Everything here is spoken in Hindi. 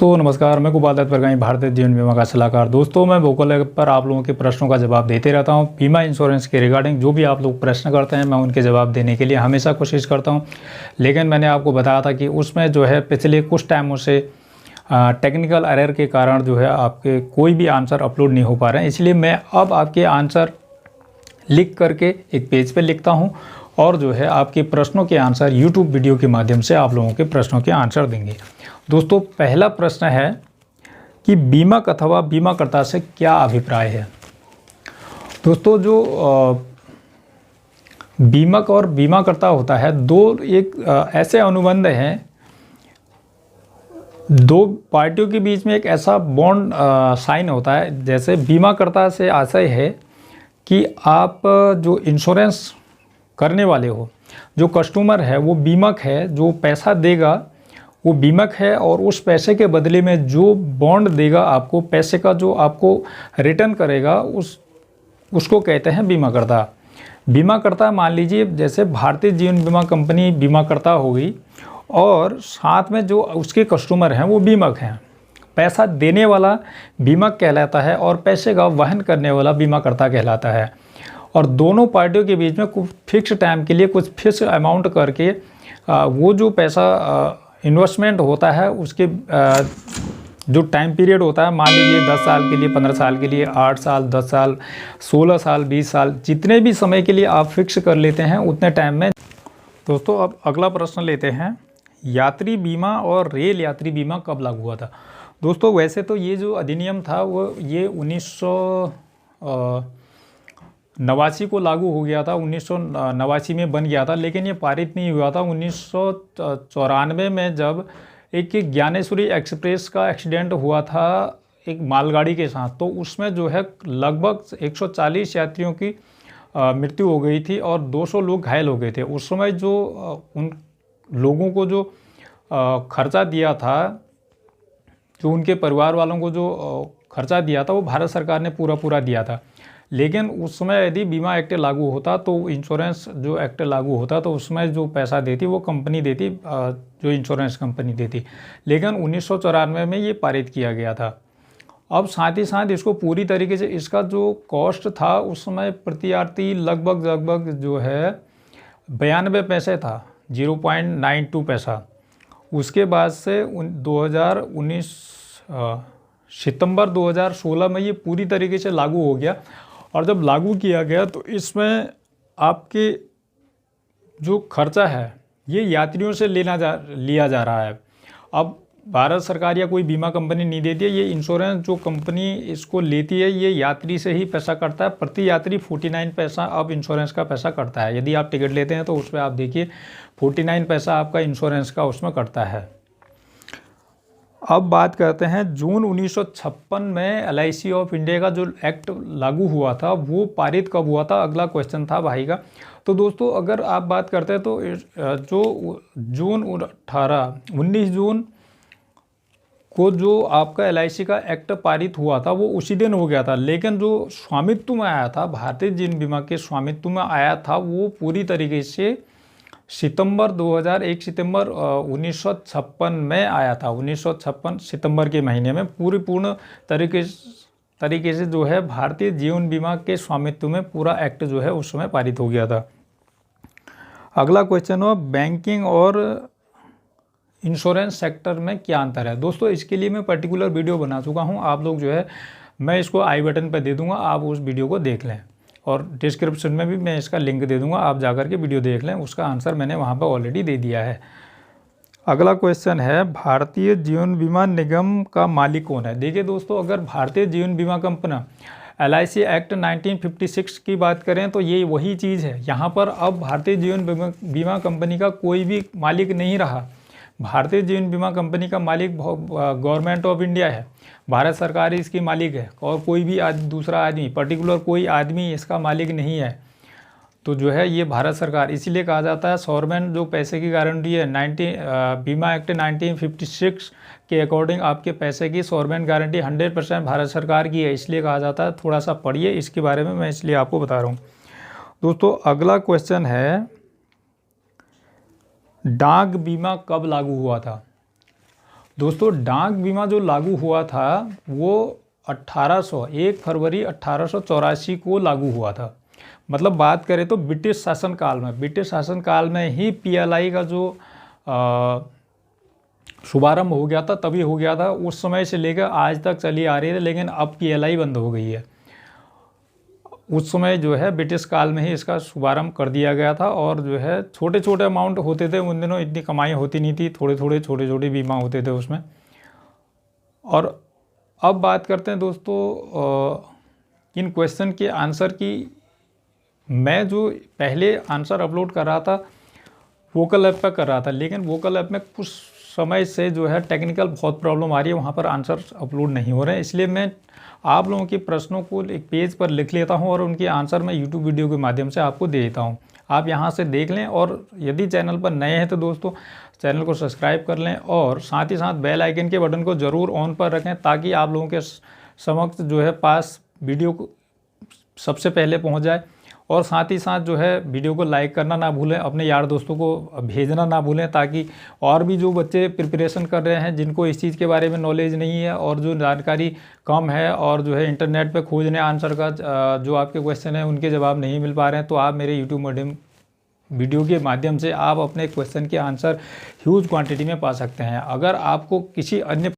दोस्तों नमस्कार, मैं गोपाल दत्त परगाई, भारतीय जीवन बीमा का सलाहकार। दोस्तों मैं वोकल पर आप लोगों के प्रश्नों का जवाब देते रहता हूं। बीमा इंश्योरेंस के रिगार्डिंग जो भी आप लोग प्रश्न करते हैं मैं उनके जवाब देने के लिए हमेशा कोशिश करता हूं। लेकिन मैंने आपको बताया था कि उसमें जो है पिछले कुछ टाइमों से टेक्निकल एरर के कारण जो है आपके कोई भी आंसर अपलोड नहीं हो पा रहे हैं। इसलिए मैं अब आपके आंसर लिख करके एक पेज पर लिखता हूँ और जो है आपके प्रश्नों के आंसर यूट्यूब वीडियो के माध्यम से आप लोगों के प्रश्नों के आंसर देंगे। दोस्तों पहला प्रश्न है कि बीमक अथवा बीमाकर्ता से क्या अभिप्राय है। दोस्तों जो बीमक और बीमाकर्ता होता है ऐसे अनुबंध हैं, दो पार्टियों के बीच में एक ऐसा बॉन्ड साइन होता है। जैसे बीमाकर्ता से आशय है कि आप जो इंश्योरेंस करने वाले हो, जो कस्टमर है वो बीमक है, जो पैसा देगा वो बीमक है और उस पैसे के बदले में जो बॉन्ड देगा आपको, पैसे का जो आपको रिटर्न करेगा उसको कहते हैं बीमाकर्ता। बीमाकर्ता मान लीजिए जैसे भारतीय जीवन बीमा कंपनी बीमाकर्ता हो गई और साथ में जो उसके कस्टमर हैं वो बीमक हैं। पैसा देने वाला बीमक कहलाता है और पैसे का वहन करने वाला बीमाकर्ता कहलाता है। और दोनों पार्टियों के बीच में कुछ फिक्स टाइम के लिए कुछ फिक्स अमाउंट करके वो जो पैसा इन्वेस्टमेंट होता है उसके जो टाइम पीरियड होता है, मान लीजिए 10 साल के लिए, 15 साल के लिए, 8 साल, 10 साल, 16 साल, 20 साल, जितने भी समय के लिए आप फिक्स कर लेते हैं उतने टाइम में। दोस्तों अब अगला प्रश्न लेते हैं, यात्री बीमा और रेल यात्री बीमा कब लागू हुआ था। दोस्तों वैसे तो ये जो अधिनियम था वो ये 1989 को लागू हो गया था, 1989 में बन गया था, लेकिन ये पारित नहीं हुआ था। 1994 में जब एक ज्ञानेश्वरी एक्सप्रेस का एक्सीडेंट हुआ था एक मालगाड़ी के साथ, तो उसमें जो है लगभग 140 यात्रियों की मृत्यु हो गई थी और 200 लोग घायल हो गए थे। उस समय जो उन लोगों को जो खर्चा दिया था, जो उनके परिवार वालों को जो खर्चा दिया था वो भारत सरकार ने पूरा दिया था। लेकिन उस समय यदि बीमा एक्ट लागू होता तो इंश्योरेंस जो एक्ट लागू होता तो उसमें जो पैसा देती वो कंपनी देती, जो इंश्योरेंस कंपनी देती। लेकिन 1994 में ये पारित किया गया था। अब साथ ही साथ इसको पूरी तरीके से इसका जो कॉस्ट था उस समय प्रति यात्री लगभग जो है 92 पैसे था, 0.92 पैसा। उसके बाद से 2019 सितंबर 2016 में ये पूरी तरीके से लागू हो गया। और जब लागू किया गया तो इसमें आपके जो खर्चा है ये यात्रियों से लिया जा रहा है। अब भारत सरकार या कोई बीमा कंपनी नहीं देती है, ये इंश्योरेंस जो कंपनी इसको लेती है ये यात्री से ही पैसा कटता है। प्रति यात्री 49 पैसा अब इंश्योरेंस का पैसा कटता है। यदि आप टिकट लेते हैं तो उस पर आप देखिए 49 पैसा आपका इंश्योरेंस का उसमें कटता है। अब बात करते हैं जून 1956 में LIC ऑफ इंडिया का जो एक्ट लागू हुआ था वो पारित कब हुआ था, अगला क्वेश्चन था भाई का। तो दोस्तों अगर आप बात करते हैं तो जो 19 जून को जो आपका LIC का एक्ट पारित हुआ था वो उसी दिन हो गया था। लेकिन जो स्वामित्व में आया था, भारतीय जीवन बीमा के स्वामित्व में आया था, वो पूरी तरीके से सितंबर 2001 सितंबर 1956 में आया था। 1956 सितंबर के महीने में पूर्ण तरीके से जो है भारतीय जीवन बीमा के स्वामित्व में पूरा एक्ट जो है उस समय पारित हो गया था। अगला क्वेश्चन हो, बैंकिंग और इंश्योरेंस सेक्टर में क्या अंतर है। दोस्तों इसके लिए मैं पर्टिकुलर वीडियो बना चुका हूँ, आप लोग जो है मैं इसको आई बटन पर दे दूँगा, आप उस वीडियो को देख लें और डिस्क्रिप्शन में भी मैं इसका लिंक दे दूंगा, आप जाकर के वीडियो देख लें, उसका आंसर मैंने वहाँ पर ऑलरेडी दे दिया है। अगला क्वेश्चन है, भारतीय जीवन बीमा निगम का मालिक कौन है। देखिए दोस्तों अगर भारतीय जीवन बीमा कंपनी LIC एक्ट 1956 की बात करें तो ये वही चीज़ है। यहाँ पर अब भारतीय जीवन बीमा कंपनी का कोई भी मालिक नहीं रहा। भारतीय जीवन बीमा कंपनी का मालिक गवर्नमेंट ऑफ इंडिया है, भारत सरकार इसकी मालिक है और कोई भी दूसरा आदमी, पर्टिकुलर कोई आदमी इसका मालिक नहीं है। तो जो है ये भारत सरकार, इसीलिए कहा जाता है सॉवरेन जो पैसे की गारंटी है बीमा एक्ट 1956 के अकॉर्डिंग आपके पैसे की सॉवरेन गारंटी 100% भारत सरकार की है, इसलिए कहा जाता है। थोड़ा सा पढ़िए इसके बारे में, मैं इसलिए आपको बता रहा हूँ। दोस्तों अगला क्वेश्चन है, डाक बीमा कब लागू हुआ था। दोस्तों डाक बीमा जो लागू हुआ था वो 1 फरवरी 1884 को लागू हुआ था। मतलब बात करें तो ब्रिटिश शासनकाल में ही पीएलआई का जो शुभारंभ हो गया था, तभी हो गया था। उस समय से लेकर आज तक चली आ रही है, लेकिन अब पीएलआई बंद हो गई है। उस समय जो है ब्रिटिश काल में ही इसका शुभारंभ कर दिया गया था और जो है छोटे छोटे अमाउंट होते थे उन दिनों, इतनी कमाई होती नहीं थी, थोड़े छोटे छोटे बीमा होते थे उसमें। और अब बात करते हैं दोस्तों इन क्वेश्चन के आंसर की। मैं जो पहले आंसर अपलोड कर रहा था वोकल ऐप पर कर रहा था, लेकिन वोकल ऐप में कुछ समय से जो है टेक्निकल बहुत प्रॉब्लम आ रही है, वहाँ पर आंसर अपलोड नहीं हो रहे हैं। इसलिए मैं आप लोगों के प्रश्नों को एक पेज पर लिख लेता हूँ और उनके आंसर मैं यूट्यूब वीडियो के माध्यम से आपको दे देता हूँ। आप यहाँ से देख लें और यदि चैनल पर नए हैं तो दोस्तों चैनल को सब्सक्राइब कर लें और साथ ही साथ बेल आइकन के बटन को ज़रूर ऑन पर रखें, ताकि आप लोगों के समक्ष जो है पास वीडियो को सबसे पहले पहुँच जाए। और साथ ही साथ जो है वीडियो को लाइक करना ना भूलें, अपने यार दोस्तों को भेजना ना भूलें, ताकि और भी जो बच्चे प्रिपरेशन कर रहे हैं जिनको इस चीज़ के बारे में नॉलेज नहीं है और जो जानकारी कम है और जो है इंटरनेट पे खोजने आंसर का जो आपके क्वेश्चन है उनके जवाब नहीं मिल पा रहे हैं, तो आप मेरे यूट्यूब वीडियो के माध्यम से आप अपने क्वेश्चन के आंसर ह्यूज क्वान्टिटी में पा सकते हैं। अगर आपको किसी अन्य